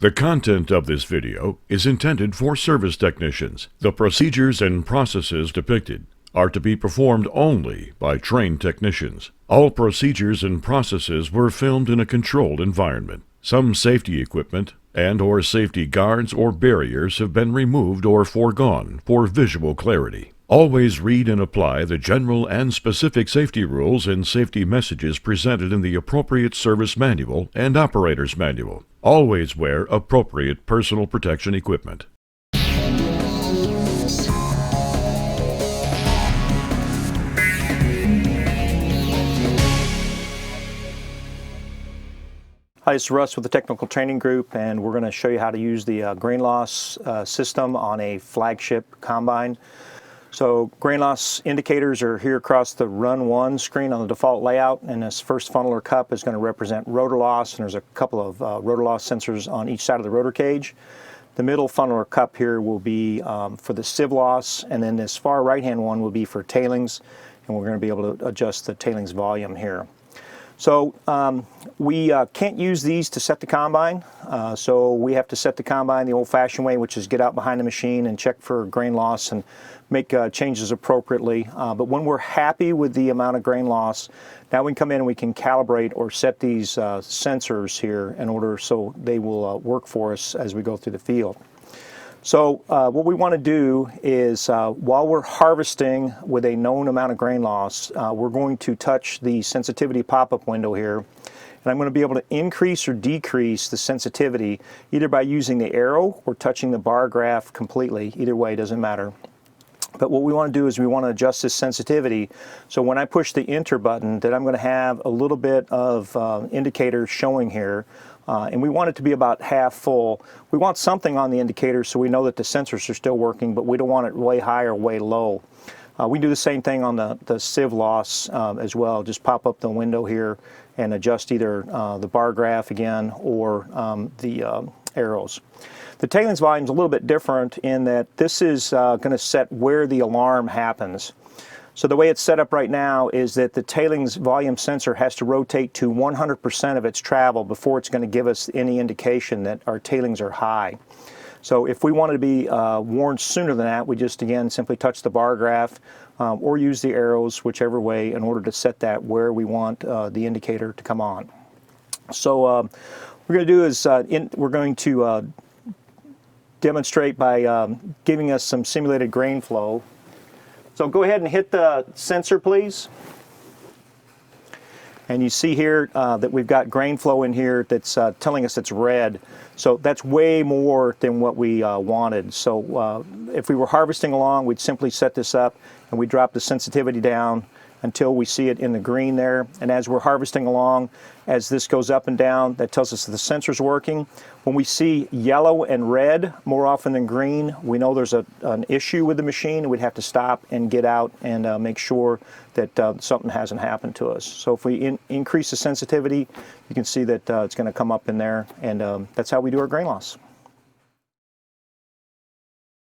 The content of this video is intended for service technicians. The procedures and processes depicted are to be performed only by trained technicians. All procedures and processes were filmed in a controlled environment. Some safety equipment and/or safety guards or barriers have been removed or foregone for visual clarity. Always read and apply the general and specific safety rules and safety messages presented in the appropriate service manual and operator's manual. Always wear appropriate personal protection equipment. Hi, this is Russ with the Technical Training Group, and we're going to show you how to use the grain loss system on a flagship combine. So grain loss indicators are here across the Run 1 screen on the default layout, and this first funnel or cup is going to represent rotor loss, and there's a couple of rotor loss sensors on each side of the rotor cage. The middle funnel or cup here will be for the sieve loss, and then this far right-hand one will be for tailings, and we're going to be able to adjust the tailings volume here. So we can't use these to set the combine, so we have to set the combine the old-fashioned way, which is get out behind the machine and check for grain loss and make changes appropriately. But when we're happy with the amount of grain loss, now we can come in and we can calibrate or set these sensors here in order so they will work for us as we go through the field. So what we want to do is while we're harvesting with a known amount of grain loss, we're going to touch the sensitivity pop-up window here, and I'm going to be able to increase or decrease the sensitivity either by using the arrow or touching the bar graph completely. Either way, doesn't matter. But what we want to do is we want to adjust this sensitivity, so when I push the enter button, that I'm going to have a little bit of indicator showing here. And we want it to be about half full. We want something on the indicator so we know that the sensors are still working, but we don't want it way high or way low. We do the same thing on the sieve loss as well. Just pop up the window here and adjust either the bar graph again or the arrows. The tailings volume is a little bit different in that this is going to set where the alarm happens. So the way it's set up right now is that the tailings volume sensor has to rotate to 100% of its travel before it's going to give us any indication that our tailings are high. So if we want to be warned sooner than that, we just again simply touch the bar graph or use the arrows, whichever way, in order to set that where we want the indicator to come on. So what we're going to do is we're going to demonstrate by giving us some simulated grain flow. So go ahead and hit the sensor, please. And you see here that we've got grain flow in here that's telling us it's red. So that's way more than what we wanted. So if we were harvesting along, we'd simply set this up and we drop the sensitivity down until we see it in the green there. And as we're harvesting along, as this goes up and down, that tells us that the sensor's working. When we see yellow and red more often than green, we know there's an issue with the machine. We'd have to stop and get out and make sure that something hasn't happened to us. So if we increase the sensitivity, you can see that it's going to come up in there, and that's how we do our grain loss.